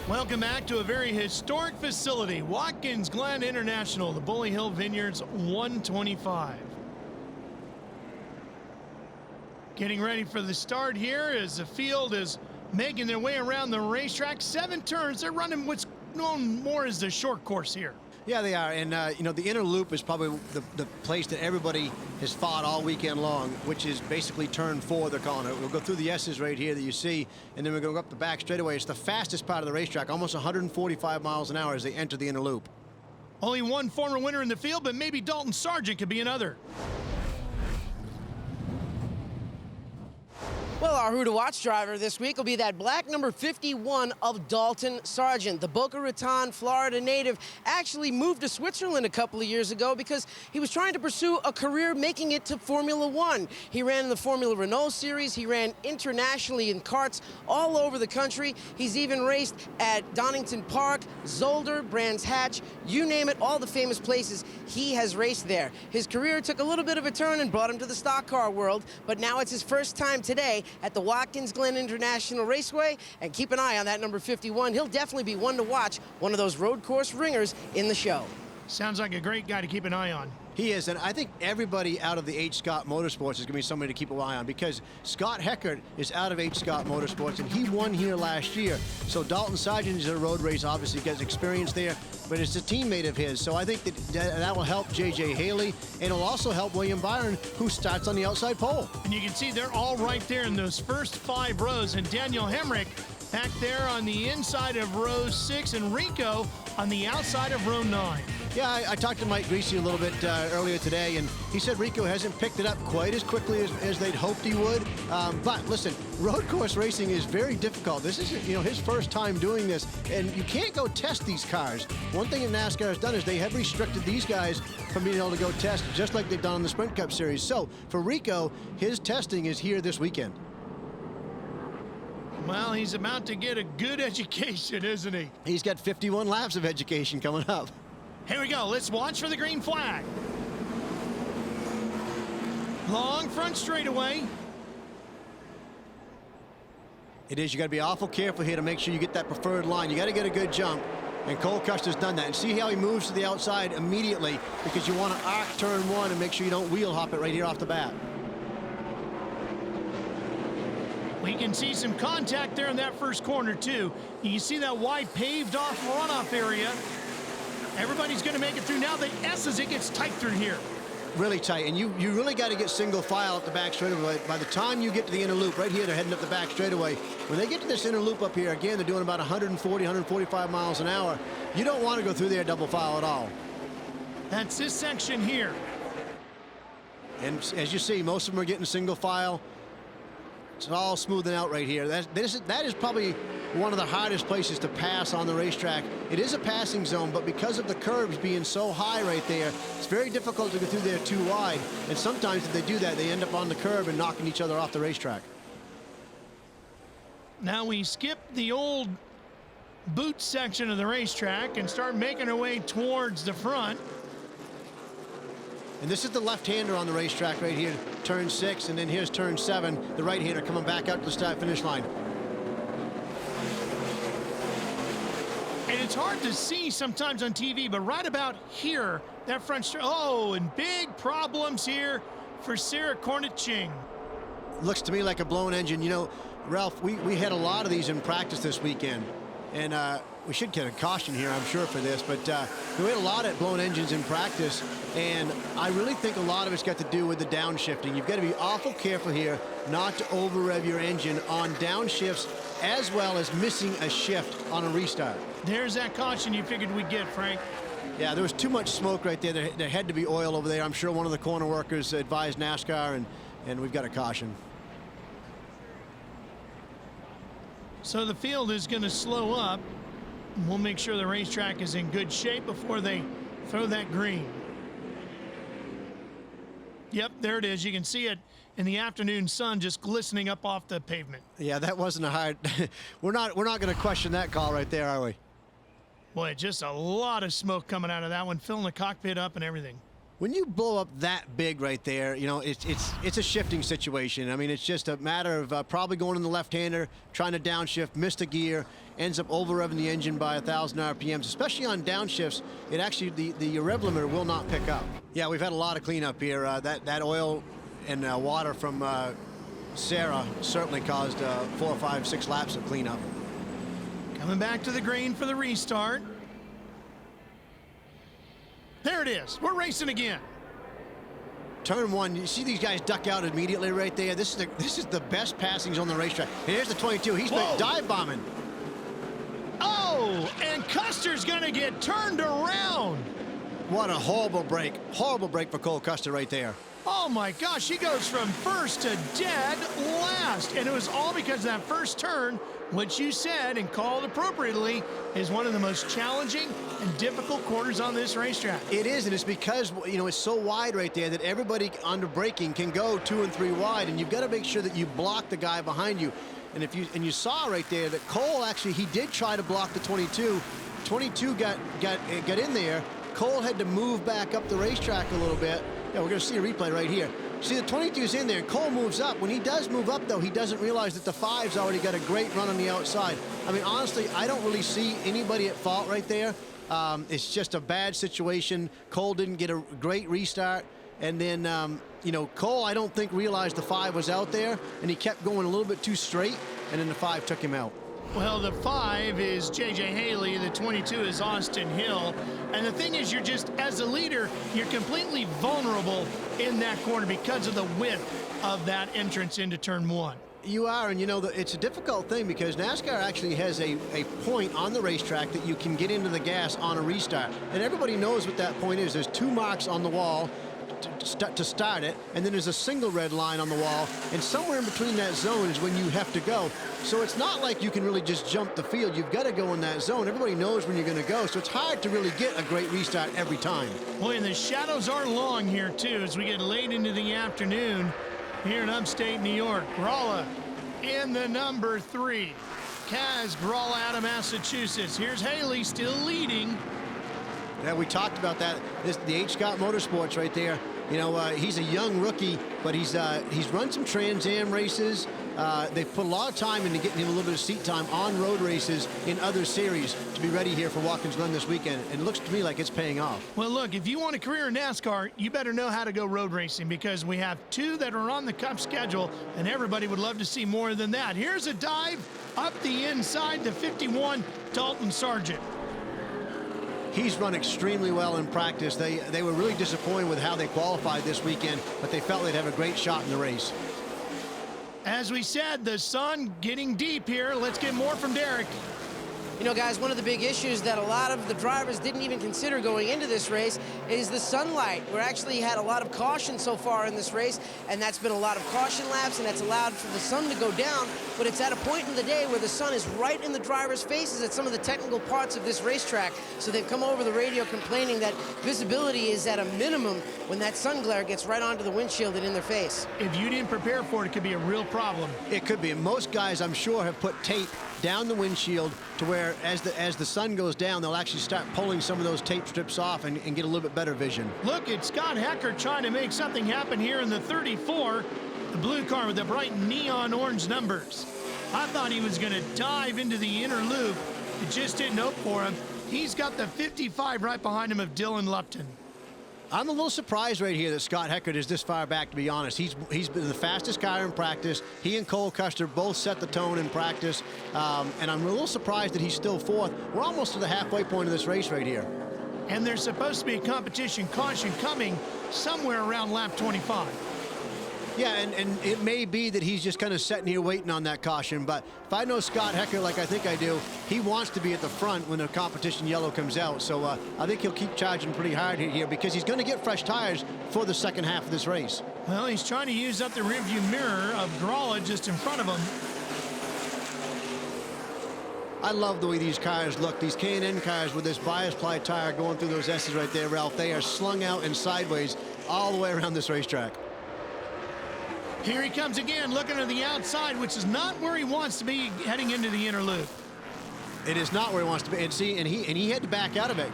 Welcome back to a very historic facility, Watkins Glen International, the Bully Hill Vineyards 125. Getting ready for the start here as the field is making their way around the racetrack. 7 turns. They're running what's known more as the short course here. Yeah, they are. And, you know, the inner loop is probably the place that everybody has fought all weekend long, which is basically turn 4, they're calling it. We'll go through the S's right here that you see, and then we're going to go up the back straightaway. It's the fastest part of the racetrack, almost 145 miles an hour as they enter the inner loop. Only one former winner in the field, but maybe Dalton Sargent could be another. Well, our Who to Watch driver this week will be that black number 51 of Dalton Sargent. The Boca Raton, Florida native actually moved to Switzerland a couple of years ago because he was trying to pursue a career making it to Formula One. He ran in the Formula Renault series. He ran internationally in karts all over the country. He's even raced at Donington Park, Zolder, Brands Hatch, you name it, all the famous places. He has raced there. His career took a little bit of a turn and brought him to the stock car world, but now it's his first time today at the Watkins Glen International Raceway, and keep an eye on that number 51. He'll definitely be one to watch, one of those road course ringers in the show. Sounds like a great guy to keep an eye on. He is, and I think everybody out of the H. Scott Motorsports is going to be somebody to keep an eye on because Scott Heckert is out of H. Scott Motorsports, and he won here last year. So Dalton Sargent is a road race, obviously gets experience there, but it's a teammate of his. So I think that will help J.J. Haley, and it'll also help William Byron, who starts on the outside pole. And you can see they're all right there in those first 5 rows, and Daniel Hemrick back there on the inside of row 6, and Rico on the outside of row 9. Yeah, I talked to Mike Greasy a little bit earlier today, and he said Rico hasn't picked it up quite as quickly as they'd hoped he would. But listen, road course racing is very difficult. This is, you know, his first time doing this, and you can't go test these cars. One thing that NASCAR has done is they have restricted these guys from being able to go test, just like they've done in the Sprint Cup Series. So for Rico, his testing is here this weekend. Well, he's about to get a good education, isn't he? He's got 51 laps of education coming up. Here we go. Let's watch for the green flag. Long front straightaway. It is. You got to be awful careful here to make sure you get that preferred line. You got to get a good jump. And Cole Custer's done that. And see how he moves to the outside immediately because you want to arc turn 1 and make sure you don't wheel hop it right here off the bat. We can see some contact there in that first corner, too. You can see that wide paved off runoff area. Everybody's going to make it through. Now the S's, it gets tight through here. Really tight, and you really got to get single file up the back straightaway. By the time you get to the inner loop, right here, they're heading up the back straightaway. When they get to this inner loop up here, again, they're doing about 140, 145 miles an hour. You don't want to go through there double file at all. That's this section here. And as you see, most of them are getting single file. It's all smoothing out right here. That is probably one of the hardest places to pass on the racetrack. It is a passing zone, but because of the curbs being so high right there, it's very difficult to go through there too wide. And sometimes if they do that, they end up on the curb and knocking each other off the racetrack. Now we skip the old boot section of the racetrack and start making our way towards the front. And this is the left-hander on the racetrack right here, turn 6, and then here's turn 7, the right-hander coming back out to the start-finish line. And it's hard to see sometimes on TV, but right about here, that front straight, oh, and big problems here for Sarah Cornett-Ching. Looks to me like a blown engine. You know, Ralph, we had a lot of these in practice this weekend, and we should get a caution here, I'm sure, for this, but we had a lot of blown engines in practice, and I really think a lot of it's got to do with the downshifting. You've got to be awful careful here not to over-rev your engine on downshifts as well as missing a shift on a restart. There's that caution you figured we'd get, Frank. Yeah, there was too much smoke right there. There had to be oil over there. I'm sure one of the corner workers advised NASCAR, and we've got a caution. So the field is going to slow up. We'll make sure the racetrack is in good shape before they throw that green. Yep, there it is. You can see it in the afternoon sun just glistening up off the pavement. Yeah, that wasn't a hard. we're not going to question that call right there, are we? Boy, just a lot of smoke coming out of that one, filling the cockpit up and everything. When you blow up that big right there, you know, it's a shifting situation. I mean, it's just a matter of probably going in the left-hander, trying to downshift, missed a gear, ends up over-revving the engine by 1,000 RPMs. Especially on downshifts, it actually, the rev limiter will not pick up. Yeah, we've had a lot of cleanup here. That oil and water from Sarah certainly caused 4, 5, 6 laps of cleanup. Coming back to the green for the restart. There it is. We're racing again. Turn 1, you see these guys duck out immediately right there. This is the best passings on the racetrack. And here's the 22. He's been dive bombing. Oh, and Custer's going to get turned around. What a horrible break. Horrible break for Cole Custer right there. Oh my gosh, he goes from first to dead last. And it was all because of that first turn, which you said and called appropriately, is one of the most challenging and difficult corners on this racetrack. It is, and it's because, you know, it's so wide right there that everybody under braking can go 2 and 3 wide, and you've got to make sure that you block the guy behind you. And you saw right there that Cole actually, he did try to block the 22. 22 got in there. Cole had to move back up the racetrack a little bit. Yeah, we're going to see a replay right here. See, the 22's in there, and Cole moves up. When he does move up, though, he doesn't realize that the 5's already got a great run on the outside. I mean, honestly, I don't really see anybody at fault right there. It's just a bad situation. Cole didn't get a great restart. And then, you know, Cole, I don't think, realized the 5 was out there, and he kept going a little bit too straight, and then the 5 took him out. Well, the 5 is J.J. Haley, the 22 is Austin Hill. And the thing is, you're just, as a leader, you're completely vulnerable in that corner because of the width of that entrance into turn 1. You are, and you know, it's a difficult thing because NASCAR actually has a point on the racetrack that you can get into the gas on a restart. And everybody knows what that point is. There's 2 marks on the wall to start it, and then there's a single red line on the wall, and somewhere in between that zone is when you have to go. So it's not like you can really just jump the field. You've got to go in that zone. Everybody knows when you're going to go, so it's hard to really get a great restart every time. Boy, and the shadows are long here, too, as we get late into the afternoon here in upstate New York. Gralla in the number 3. Kaz Gralla out of Massachusetts. Here's Haley still leading. Yeah, we talked about that. The H. Scott Motorsports right there. You know, he's a young rookie, but he's run some Trans Am races. They've put a lot of time into getting him a little bit of seat time on road races in other series to be ready here for Watkins Glen this weekend. And it looks to me like it's paying off. Well, look, if you want a career in NASCAR, you better know how to go road racing because we have 2 that are on the Cup schedule, and everybody would love to see more than that. Here's a dive up the inside to 51, Dalton Sargent. He's run extremely well in practice. They were really disappointed with how they qualified this weekend, but they felt they'd have a great shot in the race. As we said, the sun getting deep here. Let's get more from Derek. You know, guys, one of the big issues that a lot of the drivers didn't even consider going into this race is the sunlight. We're actually had a lot of caution so far in this race, and that's been a lot of caution laps, and that's allowed for the sun to go down, but it's at a point in the day where the sun is right in the drivers' faces at some of the technical parts of this racetrack. So they've come over the radio complaining that visibility is at a minimum when that sun glare gets right onto the windshield and in their face. If you didn't prepare for it, it could be a real problem. It could be. And most guys, I'm sure, have put tape down the windshield to where as the sun goes down, they'll actually start pulling some of those tape strips off and get a little bit better vision. Look at Scott Heckert trying to make something happen here in the 34, the blue car with the bright neon orange numbers. I thought he was going to dive into the inner loop. It just didn't open for him. He's got the 55 right behind him of Dylan Lupton. I'm a little surprised right here that Scott Heckert is this far back, to be honest. He's been the fastest car in practice. He and Cole Custer both set the tone in practice, and I'm a little surprised that he's still 4th. We're almost to the halfway point of this race right here. And there's supposed to be a competition caution coming somewhere around lap 25. Yeah, and it may be that he's just kind of sitting here waiting on that caution, but if I know Scott Heckert like I think I do, he wants to be at the front when the competition yellow comes out. So I think he'll keep charging pretty hard here because he's going to get fresh tires for the second half of this race. Well, he's trying to use up the rearview mirror of Gralla just in front of him. I love the way these cars look. These K&N cars with this bias ply tire going through those S's right there, Ralph. They are slung out and sideways all the way around this racetrack. Here he comes again, looking to the outside, which is not where he wants to be heading into the inner loop. It is not where he wants to be. And see, and he had to back out of it.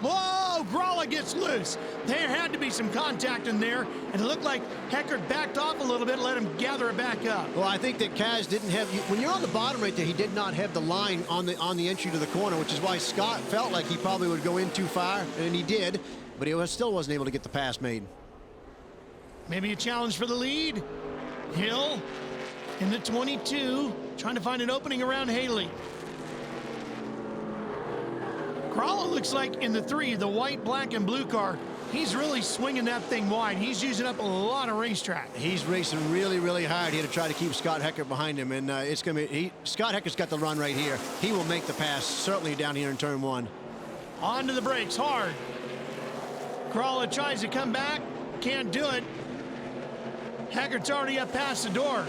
Whoa, Gralla gets loose. There had to be some contact in there, and it looked like Heckert backed off a little bit, let him gather it back up. Well, I think that Kaz didn't have, when you're on the bottom right there, he did not have the line on the entry to the corner, which is why Scott felt like he probably would go in too far, and he did, but he still wasn't able to get the pass made. Maybe a challenge for the lead. Hill in the 22, trying to find an opening around Haley. Gralla looks like in the 3, the white, black, and blue car, he's really swinging that thing wide. He's using up a lot of racetrack. He's racing really, really hard here to try to keep Scott Heckert behind him, and it's going to be, Scott Heckert's got the run right here. He will make the pass, certainly down here in turn 1. Onto the brakes, hard. Gralla tries to come back, can't do it. Heckert's already up past the door.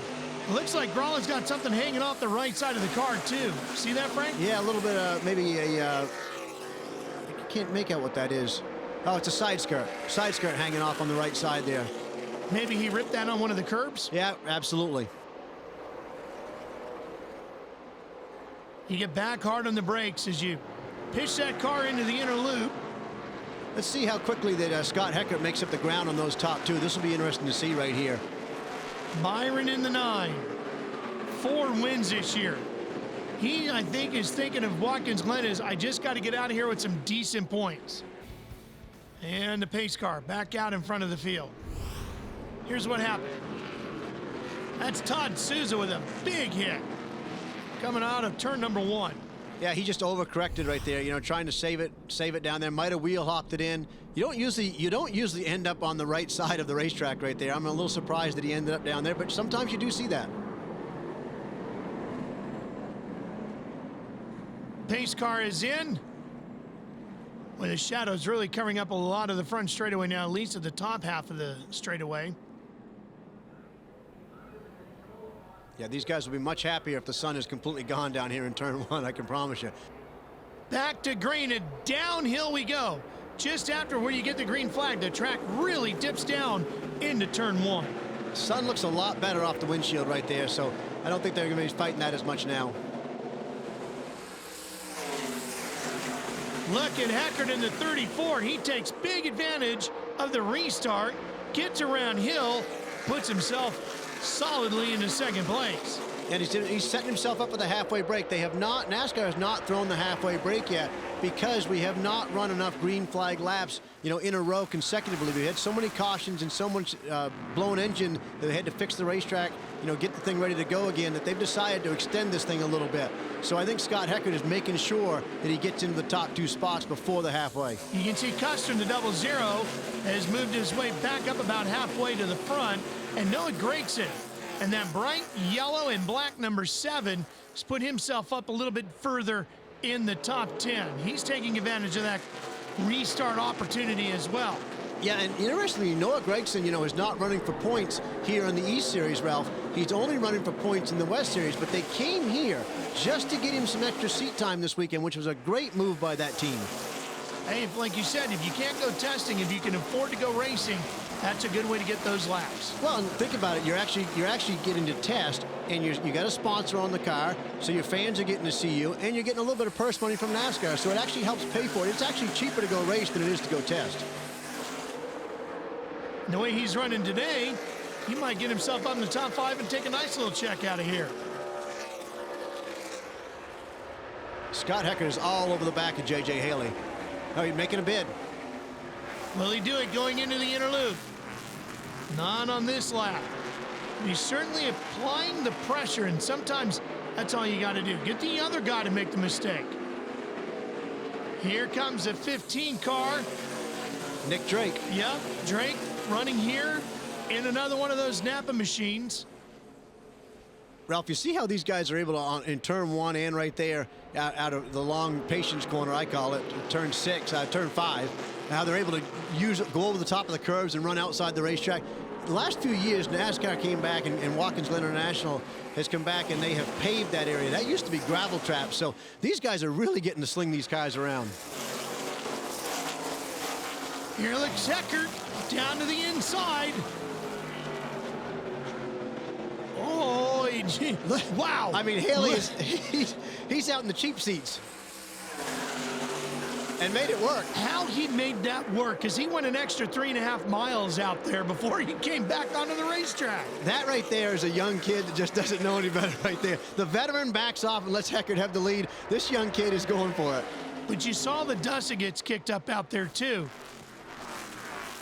Looks like Gralla's got something hanging off the right side of the car, too. See that, Frank? Yeah, a little bit of maybe a... I can't make out what that is. Oh, it's a side skirt. Side skirt hanging off on the right side there. Maybe he ripped that on one of the curbs? Yeah, absolutely. You get back hard on the brakes as you pitch that car into the inner loop. Let's see how quickly that Scott Heckert makes up the ground on those top 2. This will be interesting to see right here. Byron in the 9. 4 wins this year. He, I think, is thinking of Watkins Glen as, I just got to get out of here with some decent points. And the pace car back out in front of the field. Here's what happened. That's Todd Souza with a big hit coming out of turn number 1. Yeah, he just overcorrected right there, you know, trying to save it down there. Might have wheel hopped it in. You don't usually end up on the right side of the racetrack right there. I'm a little surprised that he ended up down there, but sometimes you do see that. Pace car is in. Well, the shadows really covering up a lot of the front straightaway now, at least at the top half of the straightaway. Yeah, these guys will be much happier if the sun is completely gone down here in turn 1, I can promise you. Back to green and downhill we go. Just after where you get the green flag, the track really dips down into turn 1. Sun looks a lot better off the windshield right there, so I don't think they're going to be fighting that as much now. Look at Heckert in the 34. He takes big advantage of the restart, gets around Hill, puts himself solidly into second place. And he's setting himself up for the halfway break. NASCAR has not thrown the halfway break yet because we have not run enough green flag laps, you know, in a row consecutively. We had so many cautions and so much blown engine that they had to fix the racetrack, you know, get the thing ready to go again, that they've decided to extend this thing a little bit. So I think Scott Heckert is making sure that he gets into the top 2 spots before the halfway. You can see Custer in the 00 has moved his way back up about halfway to the front, and Noah Gregson, and that bright yellow and black number 7 has put himself up a little bit further in the top 10. He's taking advantage of that restart opportunity as well. Yeah, and interestingly, Noah Gregson, you know, is not running for points here in the East Series, Ralph. He's only running for points in the West Series, but they came here just to get him some extra seat time this weekend, which was a great move by that team. Hey, like you said, if you can't go testing, if you can afford to go racing, that's a good way to get those laps. Well, and think about it. You're actually getting to test, and you got a sponsor on the car, so your fans are getting to see you, and you're getting a little bit of purse money from NASCAR, so it actually helps pay for it. It's actually cheaper to go race than it is to go test. The way he's running today, he might get himself up in the top 5 and take a nice little check out of here. Scott Heckert is all over the back of J.J. Haley. Oh, he's making a bid. Will he do it going into the inner loop? Not on this lap. He's certainly applying the pressure, and sometimes that's all you got to do. Get the other guy to make the mistake. Here comes a 15 car. Nick Drake. Yep, Drake running here in another one of those Napa machines. Ralph, you see how these guys are able to, in turn 1 and right there, out of the long patience corner, I call it, turn 5, how they're able to go over the top of the curves and run outside the racetrack. The last few years, NASCAR came back, and Watkins Glen International has come back, and they have paved that area. That used to be gravel traps, so these guys are really getting to sling these cars around. Here looks Heckert down to the inside. Oh, wow. I mean, Haley is, he's out in the cheap seats. and made it work. How he made that work, because he went an extra 3.5 miles out there before he came back onto the racetrack. That right there is a young kid that just doesn't know any better right there. The veteran backs off and lets Heckert have the lead. This young kid is going for it. But you saw the dust that gets kicked up out there, too.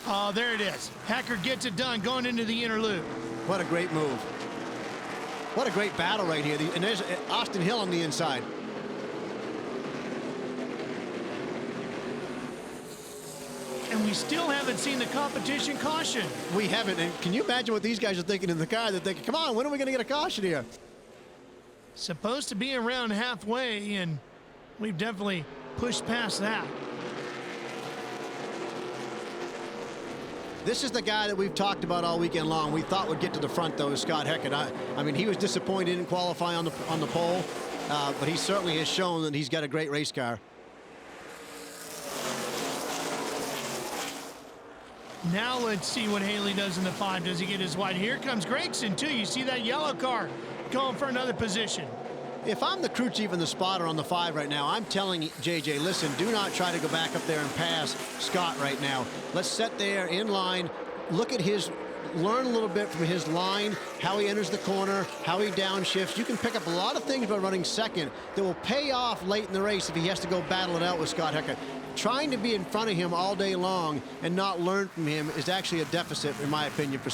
Oh, there it is. Heckert gets it done going into the inner loop. What a great move. What a great battle right here. And there's Austin Hill on the inside. And we still haven't seen the competition caution. We haven't. And can you imagine what these guys are thinking in the car? They're thinking, come on, when are we going to get a caution here? Supposed to be around halfway, and we've definitely pushed past that. This is the guy that we've talked about all weekend long. We thought would get to the front, though, is Scott Heckert. I mean, he was disappointed he didn't qualify on the pole, but he certainly has shown that he's got a great race car. Now let's see what Haley does in the 5. Does he get his wide? Here comes Gregson, too. You see that yellow car going for another position. If I'm the crew chief and the spotter on the 5 right now, I'm telling JJ, listen, do not try to go back up there and pass Scott right now. Let's sit there in line, look at his, learn a little bit from his line, how he enters the corner, how he downshifts. You can pick up a lot of things by running second that will pay off late in the race if he has to go battle it out with Scott Heckert. Trying to be in front of him all day long and not learn from him is actually a deficit, in my opinion, for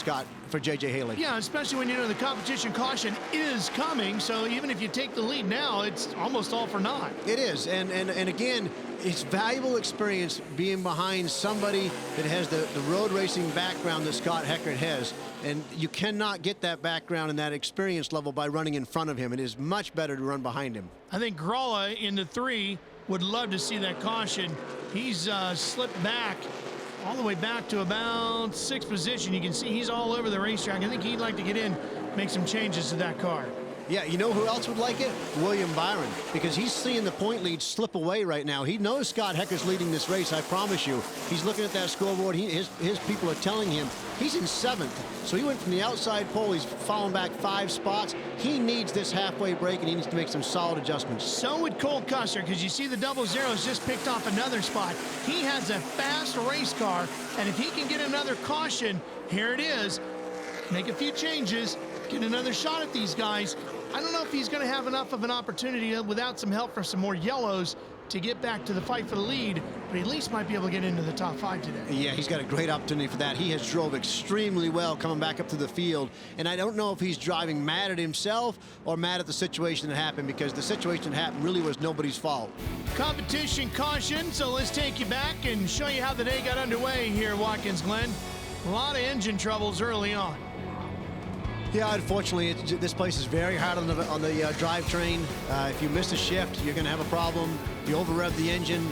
JJ Haley. Yeah, especially when you know the competition caution is coming, so even if you take the lead now, it's almost all for naught. It is, and again, it's valuable experience being behind somebody that has the road racing background that Scott Heckert has, and you cannot get that background and that experience level by running in front of him. It is much better to run behind him. I think Gralla in the 3 would love to see that caution. He's slipped back all the way back to about 6th position. You can see he's all over the racetrack. I think he'd like to get in, make some changes to that car. Yeah, you know who else would like it? William Byron, because he's seeing the point lead slip away right now. He knows Scott Heckert's leading this race, I promise you. He's looking at that scoreboard. His people are telling him he's in 7th. So he went from the outside pole. He's fallen back 5 spots. He needs this halfway break, and he needs to make some solid adjustments. So would Cole Custer, because you see the double zeros just picked off another spot. He has a fast race car, and if he can get another caution, here it is. Make a few changes, get another shot at these guys. I don't know if he's going to have enough of an opportunity without some help from some more yellows to get back to the fight for the lead, but he at least might be able to get into the top 5 today. Yeah, he's got a great opportunity for that. He has drove extremely well coming back up to the field, and I don't know if he's driving mad at himself or mad at the situation that happened, because the situation that happened really was nobody's fault. Competition caution, so let's take you back and show you how the day got underway here at Watkins Glen. A lot of engine troubles early on. Yeah, unfortunately, this place is very hard on the drivetrain. If you miss a shift, you're going to have a problem. If you over-rev the engine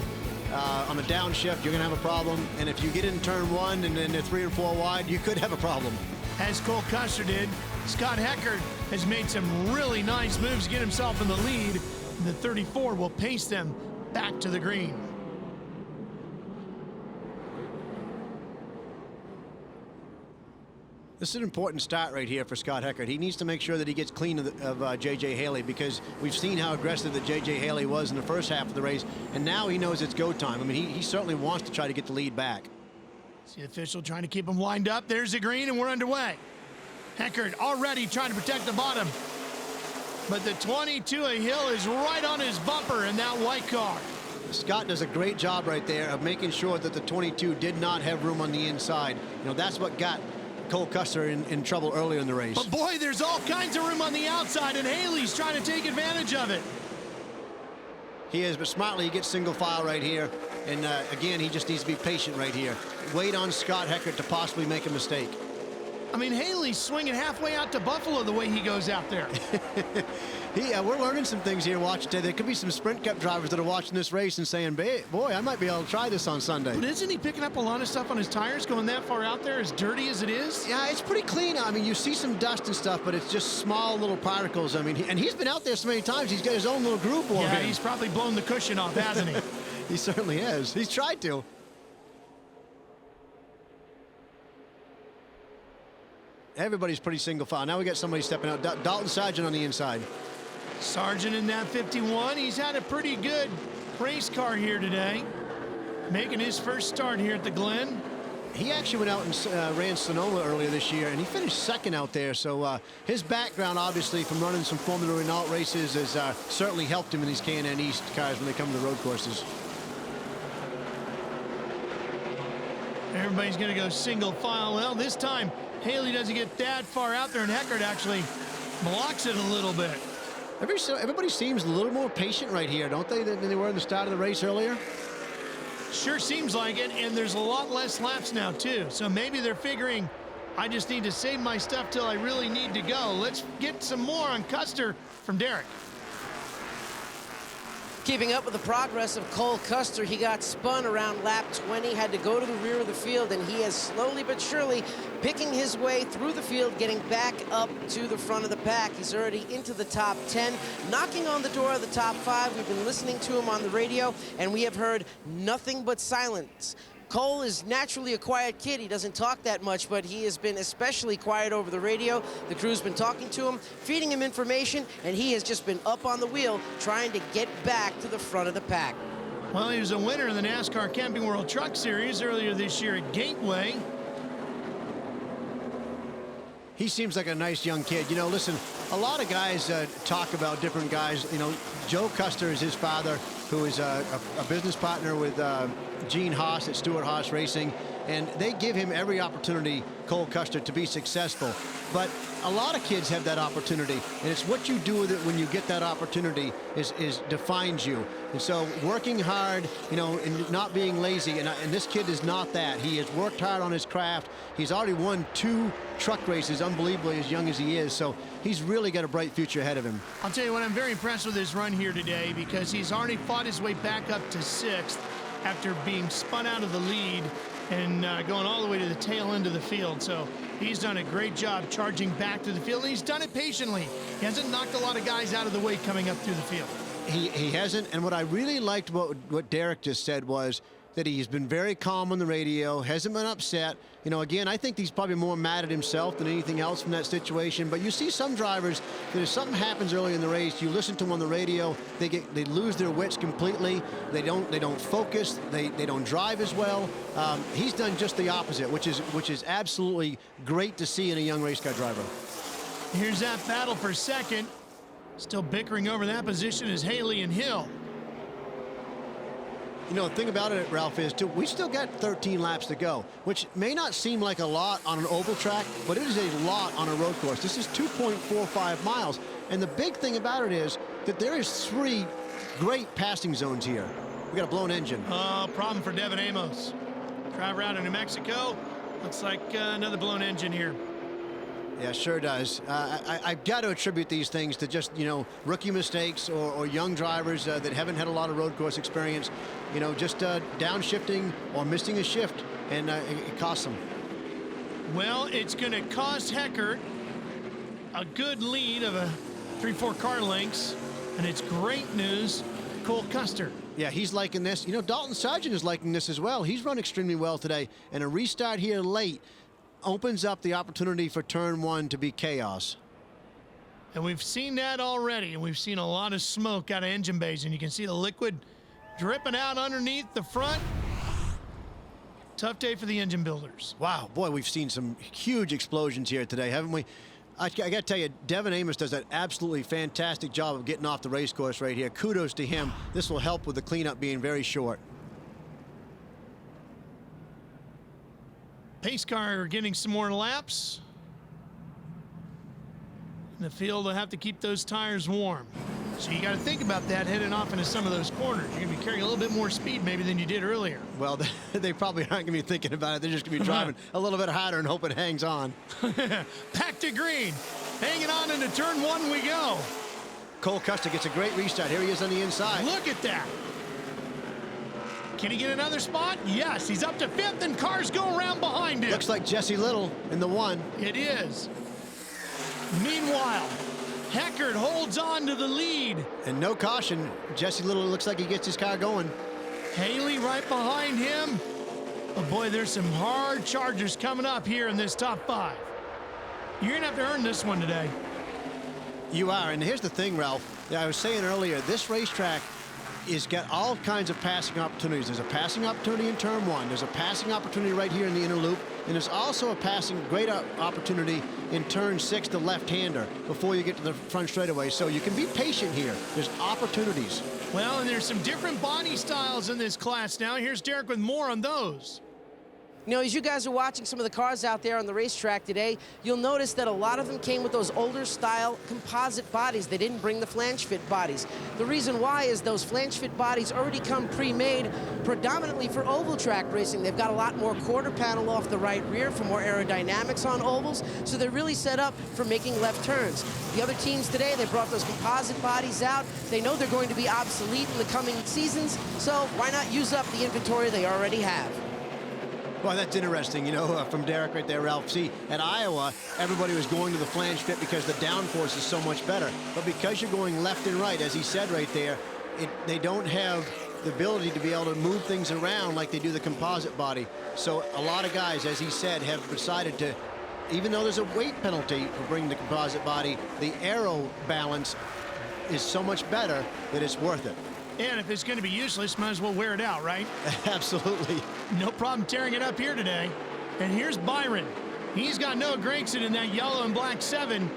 on a downshift, you're going to have a problem. And if you get in turn 1 and then they're 3 and 4 wide, you could have a problem. As Cole Custer did, Scott Heckert has made some really nice moves to get himself in the lead. The 34 will pace them back to the green. This is an important start right here for Scott Heckert. He needs to make sure that he gets clean of J.J. Haley, because we've seen how aggressive that J.J. Haley was in the first half of the race, and now he knows it's go time. I mean, he certainly wants to try to get the lead back. See the official trying to keep him lined up. There's the green, and we're underway. Heckert already trying to protect the bottom, but the 22 of Hill is right on his bumper in that white car. Scott does a great job right there of making sure that the 22 did not have room on the inside. You know, that's what got Cole Custer in trouble earlier in the race. But boy, there's all kinds of room on the outside, and Haley's trying to take advantage of it. He is, but smartly he gets single file right here. And again, he just needs to be patient right here. Wait on Scott Heckert to possibly make a mistake. I mean, Haley's swinging halfway out to Buffalo the way he goes out there. We're learning some things here watching today. There could be some Sprint Cup drivers that are watching this race and saying, boy, I might be able to try this on Sunday. But isn't he picking up a lot of stuff on his tires going that far out there, as dirty as it is? Yeah, it's pretty clean. I mean, you see some dust and stuff, but it's just small little particles. I mean, and he's been out there so many times, he's got his own little groove for him. Yeah, he's probably blown the cushion off, hasn't he? He certainly has. He's tried to. Everybody's pretty single file. Now we got somebody stepping out. Dalton Sargent on the inside. Sargent in that 51. He's had a pretty good race car here today. making his first start here at the Glen. He actually went out and ran Sonoma earlier this year, and he finished second out there. So his background, obviously, from running some Formula Renault races has certainly helped him in these K&N East cars when they come to the road courses. Everybody's going to go single file. Well, this time, Haley doesn't get that far out there, and Heckert actually blocks it a little bit. Everybody seems a little more patient right here, don't they, than they were in the start of the race earlier? Sure seems like it, and there's a lot less laps now, too. So maybe they're figuring, I just need to save my stuff till I really need to go. Let's get some more on Custer from Derek. Keeping up with the progress of Cole Custer, he got spun around lap 20, had to go to the rear of the field, and he is slowly but surely picking his way through the field, getting back up to the front of the pack. He's already into the top 10, knocking on the door of the top 5. We've been listening to him on the radio, and we have heard nothing but silence. Cole is naturally a quiet kid. He doesn't talk that much, but he has been especially quiet over the radio. The crew's been talking to him, feeding him information, and he has just been up on the wheel trying to get back to the front of the pack. Well, he was a winner in the NASCAR Camping World Truck Series earlier this year at Gateway. He seems like a nice young kid. You know, listen, a lot of guys talk about different guys. You know, Joe Custer is his father, who is a business partner with Gene Haas at Stewart Haas Racing, and they give him every opportunity, Cole Custer, to be successful. But a lot of kids have that opportunity, and it's what you do with it when you get that opportunity is defines you. And so working hard, you know, and not being lazy, and this kid is not that. He has worked hard on his craft. He's already won 2 truck races, unbelievably as young as he is, so he's really got a bright future ahead of him. I'll tell you what, I'm very impressed with his run here today because he's already fought his way back up to 6th after being spun out of the lead and going all the way to the tail end of the field. So he's done a great job charging back to the field, and he's done it patiently. He hasn't knocked a lot of guys out of the way coming up through the field. He hasn't, and what I really liked what Derek just said was that he's been very calm on the radio, hasn't been upset. You know, again, I think he's probably more mad at himself than anything else from that situation. But you see some drivers that if something happens early in the race, you listen to them on the radio, they lose their wits completely. They don't focus. They don't drive as well. He's done just the opposite, which is absolutely great to see in a young race car driver. Here's that battle for second. Still bickering over that position is Haley and Hill. You know, the thing about it, Ralph, is we still got 13 laps to go, which may not seem like a lot on an oval track, but it is a lot on a road course. This is 2.45 miles. And the big thing about it is that there is 3 great passing zones here. We got a blown engine. Problem for Devin Amos. Driver out of New Mexico. Looks like another blown engine here. Yeah, sure does. I've got to attribute these things to just, you know, rookie mistakes or young drivers that haven't had a lot of road course experience, you know, just downshifting or missing a shift, and it costs them. Well, it's going to cost Heckert a good lead of 3-4 car lengths, and it's great news for Cole Custer. Yeah, he's liking this. You know, Dalton Sargent is liking this as well. He's run extremely well today, and a restart here late opens up the opportunity for turn 1 to be chaos. And we've seen that already, and we've seen a lot of smoke out of engine bays, and you can see the liquid dripping out underneath the front. Tough day for the engine builders. Wow, boy, we've seen some huge explosions here today, haven't we? I got to tell you, Devin Amos does an absolutely fantastic job of getting off the race course right here. Kudos to him. This will help with the cleanup being very short. Pace car getting some more laps. In the field, they'll have to keep those tires warm. So you got to think about that heading off into some of those corners. You're going to be carrying a little bit more speed maybe than you did earlier. Well, they probably aren't going to be thinking about it. They're just going to be driving a little bit harder and hope it hangs on. Back to green. Hanging on into turn 1 we go. Cole Custer gets a great restart. Here he is on the inside. Look at that. Can he get another spot? Yes, he's up to 5th, and cars go around behind him. Looks like Jesse Little in the 1. It is. Meanwhile, Heckert holds on to the lead. And no caution. Jesse Little looks like he gets his car going. Haley right behind him. But boy, there's some hard chargers coming up here in this top 5. You're going to have to earn this one today. You are. And here's the thing, Ralph. I was saying earlier, this racetrack is got all kinds of passing opportunities. There's a passing opportunity in turn one. There's a passing opportunity right here in the inner loop. And there's also a passing great opportunity in turn 6, the left-hander, before you get to the front straightaway. So you can be patient here. There's opportunities. Well, and there's some different body styles in this class now. Here's Derek with more on those. You know, as you guys are watching some of the cars out there on the racetrack today, you'll notice that a lot of them came with those older style composite bodies. They didn't bring the flange fit bodies. The reason why is those flange fit bodies already come pre-made predominantly for oval track racing. They've got a lot more quarter panel off the right rear for more aerodynamics on ovals, so they're really set up for making left turns. The other teams today, they brought those composite bodies out. They know they're going to be obsolete in the coming seasons, so why not use up the inventory they already have? Well, that's interesting, you know, from Derek right there, Ralph. See, at Iowa, everybody was going to the flange fit because the downforce is so much better. But because you're going left and right, as he said right there, they don't have the ability to be able to move things around like they do the composite body. So a lot of guys, as he said, have decided to, even though there's a weight penalty for bringing the composite body, the aero balance is so much better that it's worth it. And if it's going to be useless, might as well wear it out, right? Absolutely. No problem tearing it up here today. And here's Byron. He's got Noah Gregson in that yellow and black 7,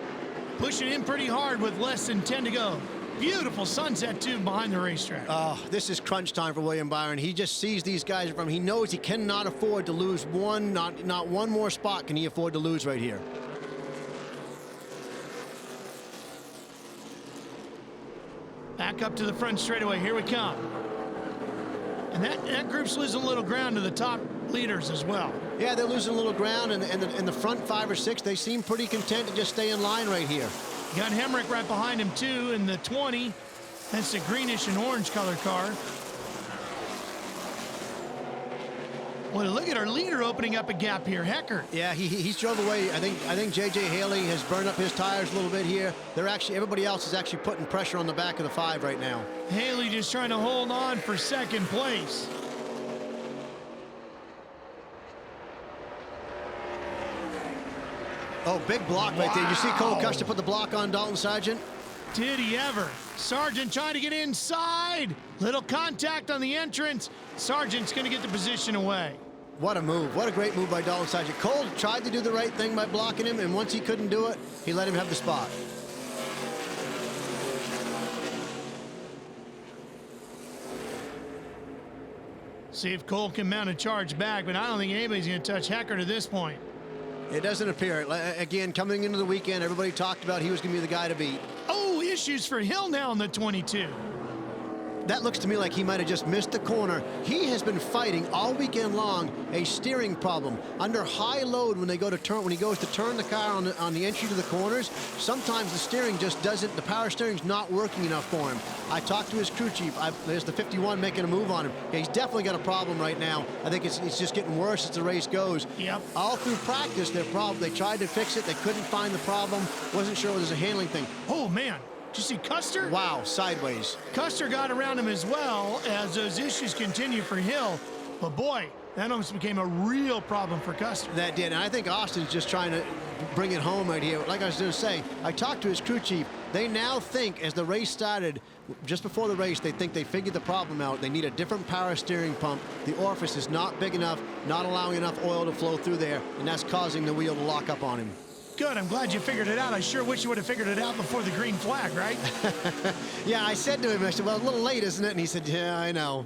pushing in pretty hard with less than 10 to go. Beautiful sunset, too, behind the racetrack. Oh, this is crunch time for William Byron. He just sees these guys from, he knows he cannot afford to lose one, not one more spot can he afford to lose right here. Back up to the front straightaway. Here we come. And that group's losing a little ground to the top leaders as well. Yeah, they're losing a little ground, and the front 5 or 6, they seem pretty content to just stay in line right here. Got Heckert right behind him, too, in the 20. That's the greenish and orange color car. Well, look at our leader opening up a gap here, Heckert. Yeah, he drove away. I think J.J. Haley has burned up his tires a little bit here. Everybody else is actually putting pressure on the back of the 5 right now. Haley just trying to hold on for second place. Oh, big block right there. You see Cole Custer put the block on Dalton Sargent? Did he ever? Sargent trying to get inside. Little contact on the entrance. Sargent's going to get the position away. What a move. What a great move by Dalton Sargent. Cole tried to do the right thing by blocking him, and once he couldn't do it, he let him have the spot. See if Cole can mount a charge back, but I don't think anybody's going to touch Heckert at this point. It doesn't appear. Again, coming into the weekend, everybody talked about he was going to be the guy to beat. Oh, issues for Hill now in the 22. That looks to me like he might have just missed the corner. He has been fighting all weekend long a steering problem. Under high load when he goes to turn the car on the entry to the corners, sometimes the steering just doesn't, the power steering's not working enough for him. I talked to his crew chief. There's the 51 making a move on him. Yeah, he's definitely got a problem right now. I think it's just getting worse as the race goes. Yep. All through practice, they tried to fix it. They couldn't find the problem. Wasn't sure it was a handling thing. Oh, man. Did you see Custer? Wow, sideways. Custer got around him as well as those issues continue for Hill. But boy, that almost became a real problem for Custer. That did, and I think Austin's just trying to bring it home right here. Like I was going to say, I talked to his crew chief. They now think, as the race started, just before the race, they think they figured the problem out. They need a different power steering pump. The orifice is not big enough, not allowing enough oil to flow through there, and that's causing the wheel to lock up on him. Good, I'm glad you figured it out. I sure wish you would have figured it out before the green flag, right? Yeah, I said to him, I said, well, a little late, isn't it? And he said, yeah, I know.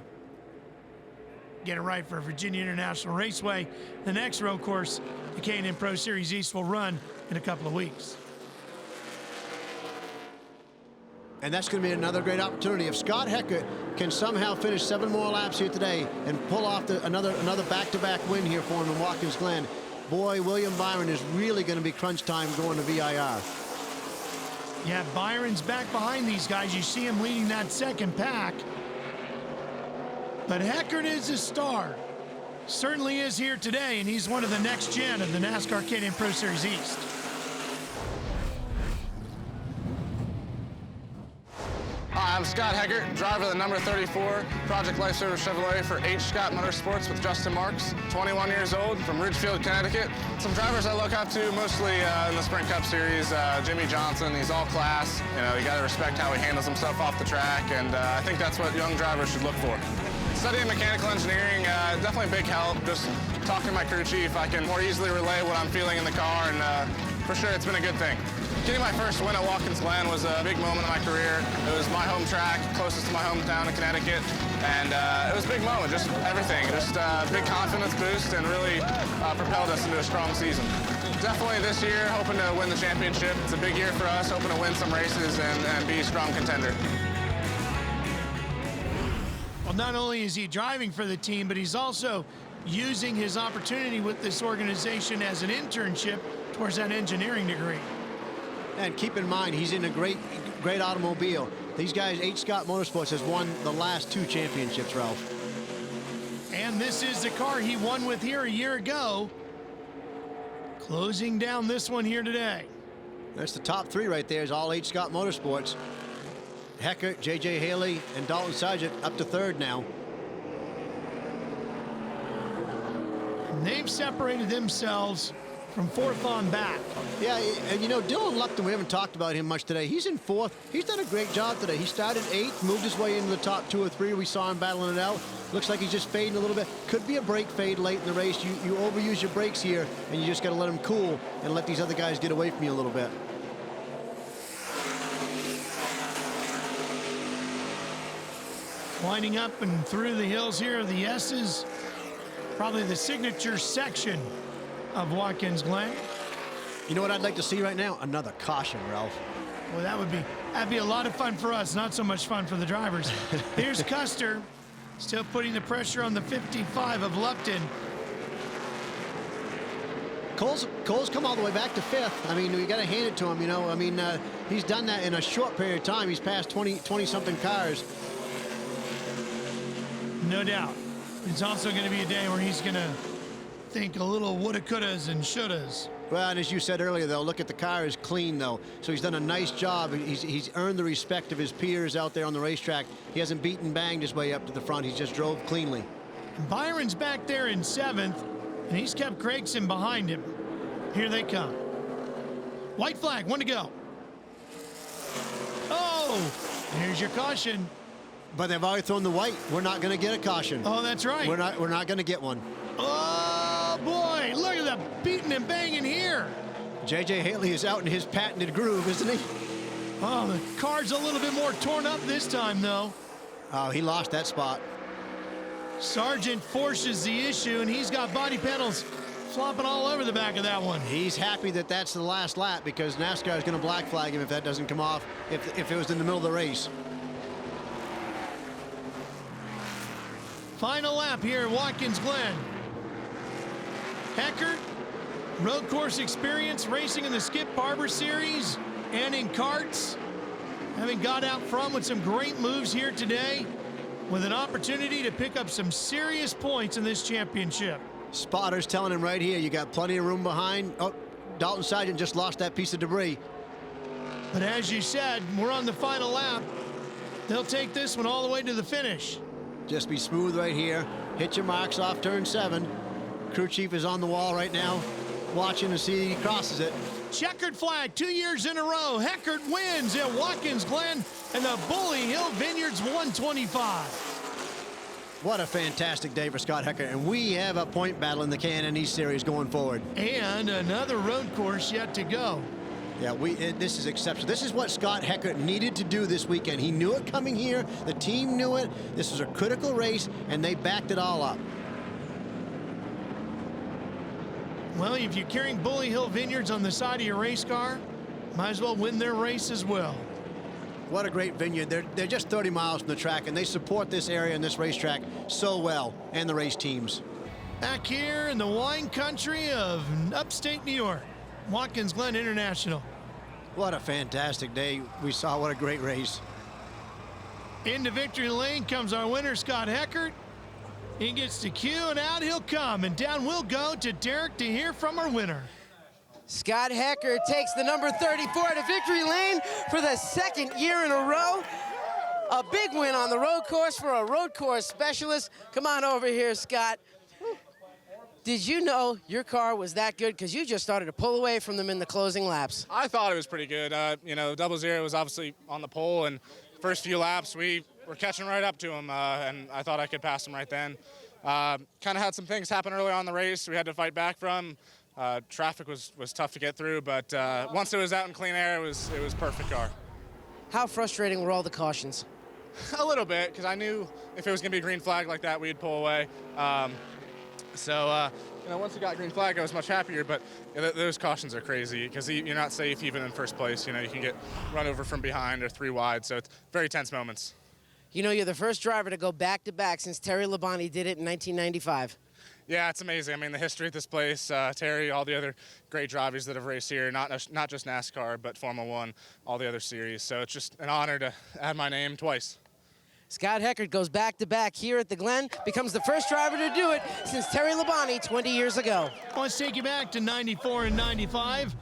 Get it right for Virginia International Raceway. The next road course, the K&N Pro Series East, will run in a couple of weeks. And that's going to be another great opportunity. If Scott Heckert can somehow finish 7 more laps here today and pull off another back-to-back win here for him in Watkins Glen, boy, William Byron is really going to be crunch time going to VIR. Yeah, Byron's back behind these guys. You see him leading that second pack. But Heckert is a star. Certainly is here today, and he's one of the next gen of the NASCAR K&N Pro Series East. I I'm Scott Heckert, driver of the number 34 Project Lifesaver Chevrolet for H. Scott Motorsports with Justin Marks, 21 years old, from Ridgefield, Connecticut. Some drivers I look up to mostly in the Sprint Cup Series, Jimmy Johnson, he's all class. You know, you got to respect how he handles himself off the track, and I think that's what young drivers should look for. Studying mechanical engineering, definitely a big help. Just talking to my crew chief, I can more easily relay what I'm feeling in the car, and for sure it's been a good thing. Getting my first win at Watkins Glen was a big moment in my career. It was my home track, closest to my hometown in Connecticut, and it was a big moment, just everything. Just a big confidence boost and really propelled us into a strong season. Definitely this year, hoping to win the championship. It's a big year for us, hoping to win some races and be a strong contender. Well, not only is he driving for the team, but he's also using his opportunity with this organization as an internship towards that engineering degree. And keep in mind, he's in a great automobile. These guys, H. Scott Motorsports has won the last 2 championships, Ralph. And this is the car he won with here a year ago. Closing down this one here today. That's the top 3 right there, is all H. Scott Motorsports. Heckert, J.J. Haley, and Dalton Sargent up to 3rd now. And they've separated themselves from 4th on back. Yeah, and you know, Dylan Lupton, we haven't talked about him much today. He's in 4th. He's done a great job today. He started 8th, moved his way into the top 2 or 3. We saw him battling it out. Looks like he's just fading a little bit. Could be a brake fade late in the race. You overuse your brakes here, and you just got to let them cool and let these other guys get away from you a little bit. Winding up and through the hills here, the S's, probably the signature section of Watkins Glen. You know what I'd like to see right now? Another caution, Ralph. Well, that'd be a lot of fun for us, not so much fun for the drivers. Here's Custer, still putting the pressure on the 55 of Lupton. Cole's come all the way back to 5th. I mean, we got to hand it to him, you know. I mean, he's done that in a short period of time. He's passed 20-something cars. No doubt. It's also going to be a day where he's going to think a little woulda, couldas, and shouldas. Well, and as you said earlier, though, look at the car is clean, though. So he's done a nice job. He's earned the respect of his peers out there on the racetrack. He hasn't beaten banged his way up to the front. He just drove cleanly. And Byron's back there in 7th, and he's kept Gregson behind him. Here they come. White flag, 1 to go. Oh, here's your caution. But they've already thrown the white. We're not going to get a caution. Oh, that's right. We're not going to get one. Oh, boy. Look at the beating and banging here. J.J. Haley is out in his patented groove, isn't he? Oh, the car's a little bit more torn up this time, though. Oh, he lost that spot. Sargent forces the issue, and he's got body panels flopping all over the back of that one. He's happy that that's the last lap because NASCAR is going to black flag him if that doesn't come off, if it was in the middle of the race. Final lap here at Watkins Glen. Heckert, road course experience racing in the Skip Barber Series and in karts. Having got out front with some great moves here today with an opportunity to pick up some serious points in this championship. Spotter's telling him right here, you got plenty of room behind. Oh, Dalton Sargent just lost that piece of debris. But as you said, we're on the final lap. They'll take this one all the way to the finish. Just be smooth right here. Hit your marks off turn 7. Crew chief is on the wall right now, watching to see he crosses it. Checkered flag 2 years in a row. Heckert wins at Watkins Glen and the Bully Hill Vineyards 125. What a fantastic day for Scott Heckert, and we have a point battle in the K&N East Series going forward. And another road course yet to go. Yeah, this is exceptional. This is what Scott Heckert needed to do this weekend. He knew it coming here. The team knew it. This was a critical race, and they backed it all up. Well, if you're carrying Bully Hill Vineyards on the side of your race car, might as well win their race as well. What a great vineyard. They're just 30 miles from the track, and they support this area and this racetrack so well, and the race teams. Back here in the wine country of upstate New York, Watkins Glen International. What a fantastic day. We saw what a great race. Into victory lane comes our winner, Scott Heckert. He gets to Q, and out he'll come. And down we'll go to Derek to hear from our winner. Scott Heckert takes the number 34 to victory lane for the 2nd year in a row. A big win on the road course for a road course specialist. Come on over here, Scott. Did you know your car was that good? Because you just started to pull away from them in the closing laps. I thought it was pretty good. You know, 00 was obviously on the pole, and first few laps we were catching right up to him, and I thought I could pass him right then. Kind of had some things happen early on in the race we had to fight back from. Traffic was tough to get through, but once it was out in clean air, it was perfect car. How frustrating were all the cautions? A little bit, because I knew if it was going to be a green flag like that, we'd pull away. You know, once we got green flag, I was much happier, but those cautions are crazy because you're not safe even in first place. You know, you can get run over from behind or 3 wide, so it's very tense moments. You know, you're the first driver to go back-to-back since Terry Labonte did it in 1995. Yeah, it's amazing. I mean, the history of this place, Terry, all the other great drivers that have raced here, not just NASCAR, but Formula One, all the other series. So it's just an honor to add my name twice. Scott Heckert goes back-to-back here at the Glen, becomes the first driver to do it since Terry Labonte 20 years ago. Well, let's take you back to 94 and 95.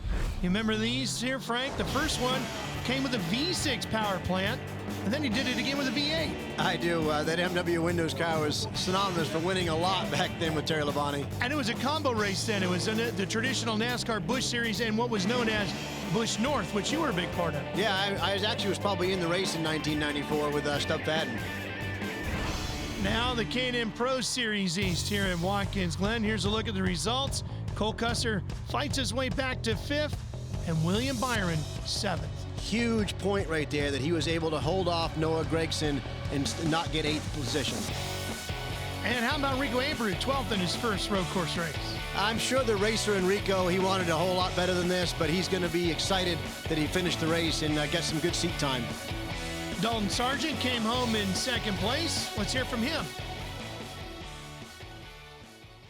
You remember these here, Frank? The first one came with a V6 power plant, and then he did it again with a V8. I do. That MW Windows car was synonymous for winning a lot back then with Terry Labonte. And it was a combo race then. It was the traditional NASCAR Busch Series and what was known as Busch North, which you were a big part of. Yeah, I was probably in the race in 1994 with Stub Fadden. Now the K&N Pro Series East here at Watkins Glen. Here's a look at the results. Cole Custer fights his way back to 5th, and William Byron 7th. Huge point right there that he was able to hold off Noah Gragson and not get 8th position. And how about Rico Abreu, 12th in his first road course race? I'm sure the racer Enrico, he wanted a whole lot better than this, but he's going to be excited that he finished the race and get some good seat time. Dalton Sargent came home in 2nd place. Let's hear from him.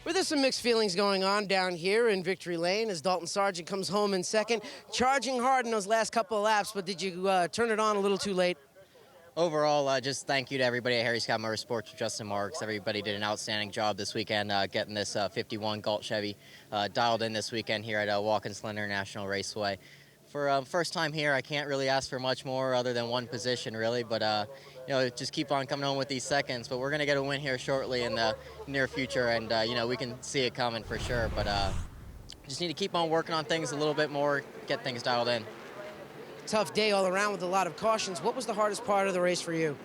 Well, there's some mixed feelings going on down here in Victory Lane as Dalton Sargent comes home in 2nd, charging hard in those last couple of laps, but did you turn it on a little too late? Overall, just thank you to everybody at Harry Scott Motorsports, Justin Marks. Everybody did an outstanding job this weekend getting this 51 Galt Chevy dialed in this weekend here at Watkins Glen International Raceway. For first time here, I can't really ask for much more other than one position, really, but you know, just keep on coming home with these seconds. But we're going to get a win here shortly in the near future, and you know, we can see it coming for sure. But just need to keep on working on things a little bit more, get things dialed in. Tough day all around with a lot of cautions. What was the hardest part of the race for you?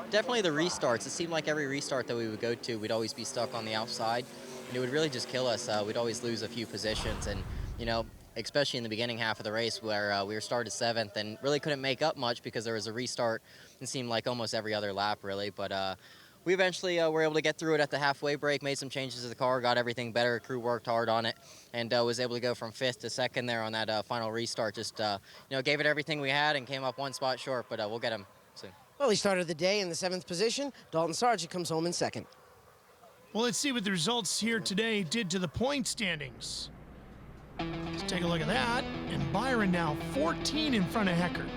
Definitely the restarts. It seemed like every restart that we would go to, we'd always be stuck on the outside, and it would really just kill us. We'd always lose a few positions, and you know, especially in the beginning half of the race where we were started 7th and really couldn't make up much because there was a restart. It seemed like almost every other lap, really, but we eventually were able to get through it at the halfway break, made some changes to the car, got everything better. Crew worked hard on it, and was able to go from 5th to 2nd there on that final restart. Just you know, gave it everything we had and came up 1 spot short, but we'll get him soon. Well, he started the day in the 7th position. Dalton Sargent comes home in 2nd. Well, let's see what the results here today did to the point standings. Let's take a look at that. And Byron now 14 in front of Heckert.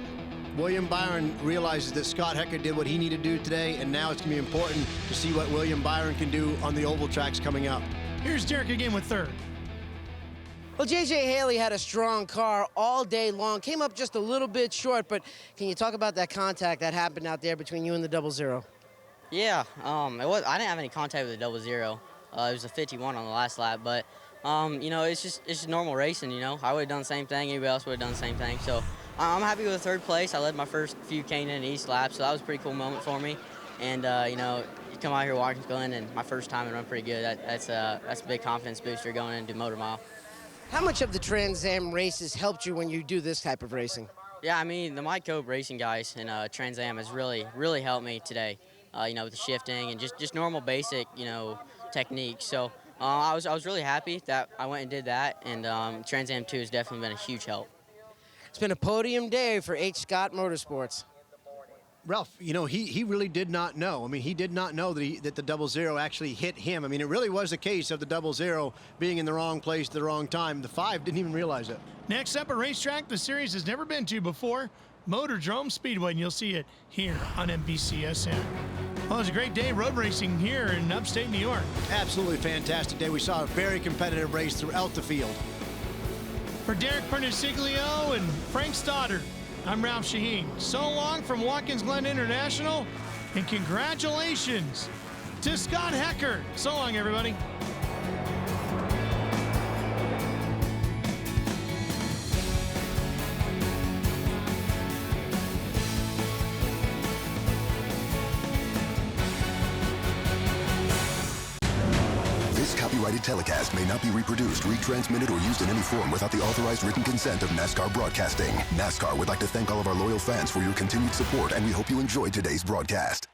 William Byron realizes that Scott Heckert did what he needed to do today, and now it's going to be important to see what William Byron can do on the oval tracks coming up. Here's Derek again with 3rd. Well, J.J. Haley had a strong car all day long, came up just a little bit short, but can you talk about that contact that happened out there between you and the 00? Yeah, I didn't have any contact with the 00. It was a 51 on the last lap, but you know, it's just normal racing. You know, I would have done the same thing. Anybody else would have done the same thing. So I'm happy with 3rd place. I led my first few K&N East laps, so that was a pretty cool moment for me. And you know, you come out here Watkins Glen, and my first time and run pretty good. That's a big confidence booster going into Motor Mile. How much of the Trans Am races helped you when you do this type of racing? Yeah, I mean, the Mike Cope racing guys and Trans Am has really helped me today. You know, with the shifting and just normal basic, you know, techniques. So I was really happy that I went and did that, and Trans Am 2 has definitely been a huge help. It's been a podium day for H. Scott Motorsports. Ralph, you know, he really did not know. I mean, he did not know that the 00 actually hit him. I mean, it really was a case of the 00 being in the wrong place at the wrong time. The 5 didn't even realize it. Next up, a racetrack the series has never been to before, Motordrome Speedway, and you'll see it here on NBCSN. Well, it was a great day road racing here in upstate New York. Absolutely fantastic day. We saw a very competitive race throughout the field. For Derek Perniciglio and Frank Stoddard, I'm Ralph Shaheen. So long from Watkins Glen International, and congratulations to Scott Heckert. So long, everybody. Copyrighted telecast may not be reproduced, retransmitted, or used in any form without the authorized written consent of NASCAR Broadcasting. NASCAR would like to thank all of our loyal fans for your continued support, and we hope you enjoyed today's broadcast.